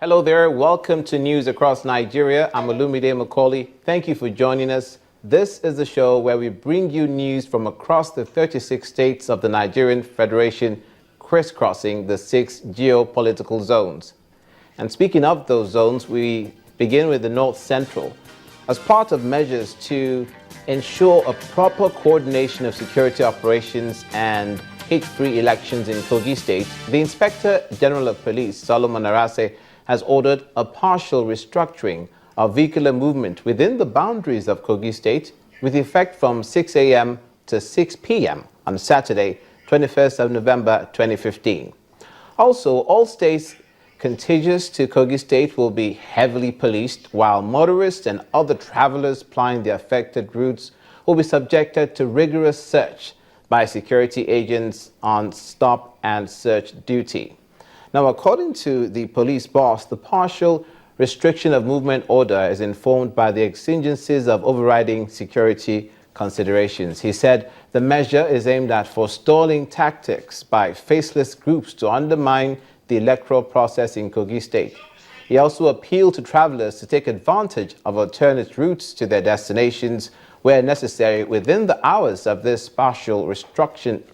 Hello there. Welcome to News Across Nigeria. I'm Olumide Macaulay. Thank you for joining us. This is the show where we bring you news from across the 36 states of the Nigerian Federation, crisscrossing the 6 geopolitical zones. And speaking of those zones, we begin with the North Central. As part of measures to ensure a proper coordination of security operations and hate-free elections in Kogi State, the Inspector General of Police, Solomon Arase, has ordered a partial restructuring of vehicular movement within the boundaries of Kogi State with effect from 6 a.m. to 6 p.m. on Saturday, 21st of November 2015. Also, all states contiguous to Kogi State will be heavily policed, while motorists and other travelers plying the affected routes will be subjected to rigorous search by security agents on stop and search duty. Now, according to the police boss, the partial restriction of movement order is informed by the exigencies of overriding security considerations. He said the measure is aimed at forestalling tactics by faceless groups to undermine the electoral process in Kogi State. He also appealed to travelers to take advantage of alternate routes to their destinations where necessary within the hours of this partial restriction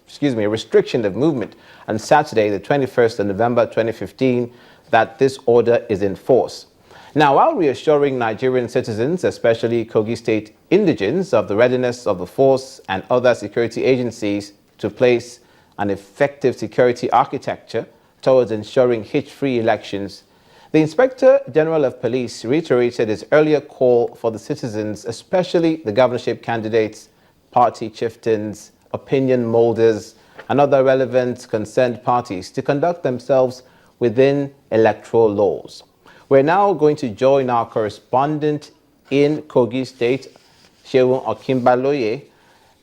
of movement on Saturday, the 21st of November 2015, that this order is in force. Now, while reassuring Nigerian citizens, especially Kogi State indigents, of the readiness of the force and other security agencies to place an effective security architecture towards ensuring hitch-free elections, the Inspector General of Police reiterated his earlier call for the citizens, especially the governorship candidates, party chieftains, opinion molders, and other relevant concerned parties to conduct themselves within electoral laws. We're now going to join our correspondent in Kogi State, Seun Okinbaloye,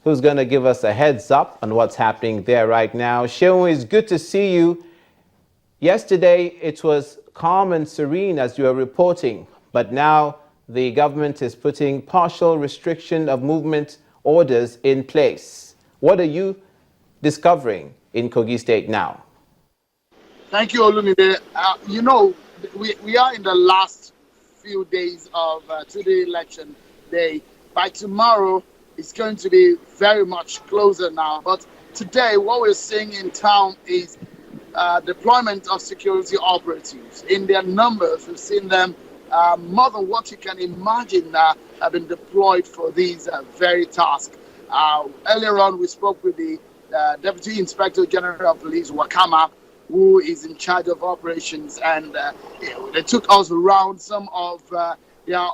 who's going to give us a heads up on what's happening there right now. Seun, it's good to see you. Yesterday, it was calm and serene as you are reporting, but now the government is putting partial restriction of movement orders in place. What are you discovering in Kogi State now? Thank you, Olumide. We are in the last few days of today's election day. By tomorrow, it's going to be very much closer now. But today, what we're seeing in town is deployment of security operatives. In their numbers, we've seen them more than what you can imagine have been deployed for these very tasks. Earlier on, we spoke with the Deputy Inspector General of Police, Wakama, who is in charge of operations, and they took us around some of their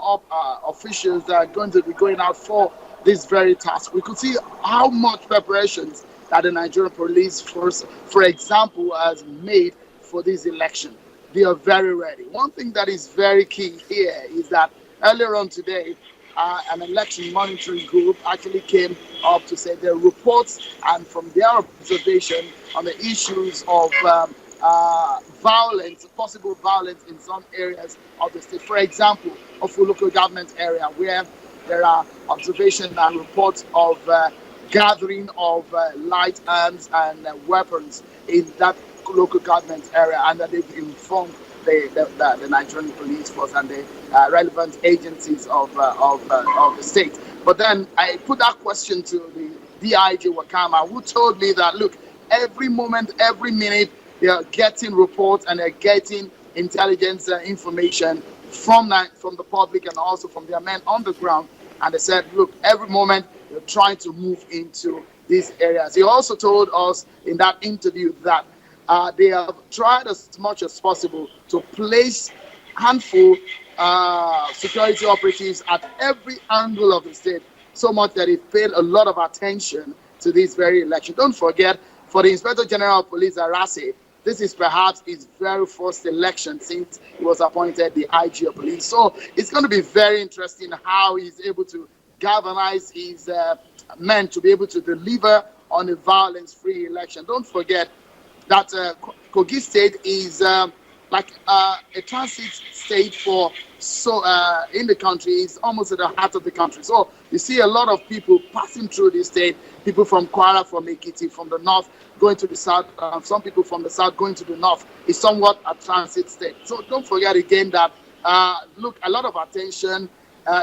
officials that are going to be going out for this very task. We could see how much preparations that the Nigerian police force, for example, has made for this election. They are very ready. One thing that is very key here is that earlier on today, an election monitoring group actually came up to say their reports and from their observation on the issues of violence, possible violence in some areas of the state. For example, of a local government area where there are observations and reports of gathering of light arms and weapons in that local government area, and that they've informed the Nigerian police force and the relevant agencies of the state. But then I put that question to the DIG Wakama, who told me that, look, every moment, every minute, they are getting reports and they're getting intelligence information from the public and also from their men on the ground. And they said, look, every moment they're trying to move into these areas. He also told us in that interview that they have tried as much as possible to place handful security operatives at every angle of the state, so much that it paid a lot of attention to this very election. Don't forget, for the Inspector General of Police, Arase, this is perhaps his very first election since he was appointed the IG of Police. So it's going to be very interesting how he's able to galvanize his men to be able to deliver on a violence-free election. Don't forget that Kogi State is like a transit state for in the country is almost at the heart of the country. So you see a lot of people passing through this state, people from Kwara, from Ekiti, from the north going to the south, some people from the south going to the north. Is somewhat a transit state. So don't forget again that look, a lot of attention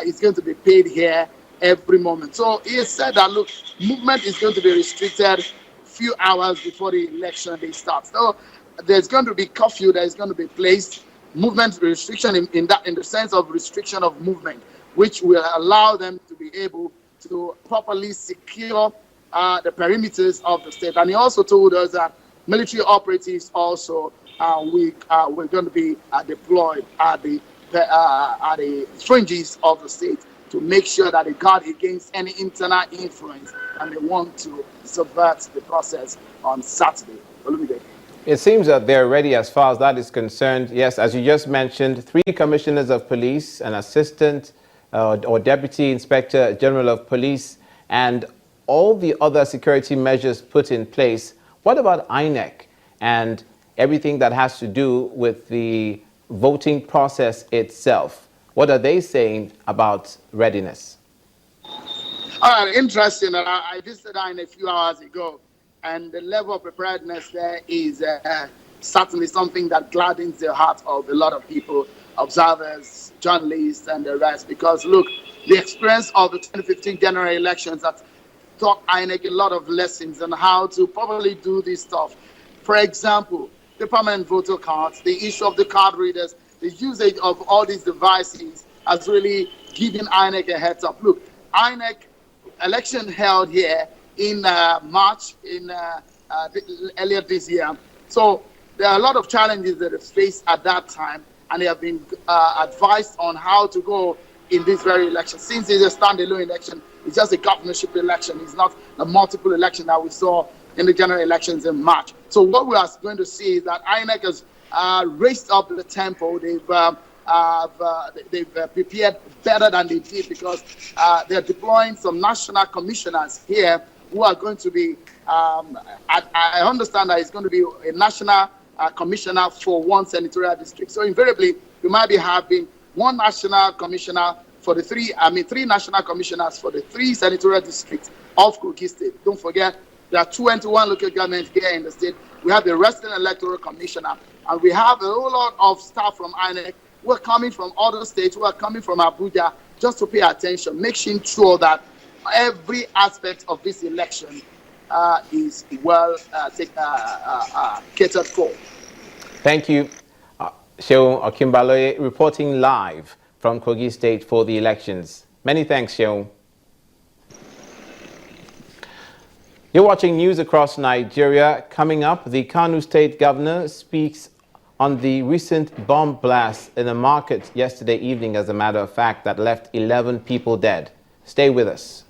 is going to be paid here every moment. So he said that look, movement is going to be restricted few hours before the election day starts. So there's going to be curfew that is going to be placed, movement restriction in the sense of restriction of movement, which will allow them to be able to properly secure the perimeters of the state. And he also told us that military operatives also we're going to be deployed at the fringes of the state to make sure that they guard against any internal influence and they want to subvert the process on Saturday. Olumide. It seems that they're ready as far as that is concerned. Yes, as you just mentioned, 3 commissioners of police, an assistant or deputy inspector general of police, and all the other security measures put in place. What about INEC and everything that has to do with the voting process itself? What are they saying about readiness? All right, interesting. I visited INEC a few hours ago, and the level of preparedness there is certainly something that gladdens the heart of a lot of people, observers, journalists, and the rest. Because look, the experience of the 2015 general elections that taught INEC a lot of lessons on how to properly do this stuff. For example, the permanent voter cards, the issue of the card readers, the usage of all these devices has really given INEC a heads up. Look, INEC election held here in March earlier this year. So there are a lot of challenges that are faced at that time, and they have been advised on how to go in this very election. Since it's a standalone election, it's just a governorship election. It's not a multiple election that we saw in the general elections in March. So what we are going to see is that INEC has raised up the tempo. They've prepared better than they did because they're deploying some national commissioners here who are going to be, I understand that it's going to be a national commissioner for one senatorial district. So invariably, we might be having one national commissioner for the three national commissioners for the 3 senatorial districts of Kogi State. Don't forget, there are 21 local governments here in the state. We have the resident electoral commissioner, and we have a whole lot of staff from INEC who are coming from other states, who are coming from Abuja, just to pay attention, making sure that every aspect of this election is well catered for. Thank you. Sheon Okimbaloye reporting live from Kogi State for the elections. Many thanks, Sheon. You're watching news across Nigeria. Coming up, the Kano State Governor speaks on the recent bomb blast in a market yesterday evening, as a matter of fact, that left 11 people dead. Stay with us.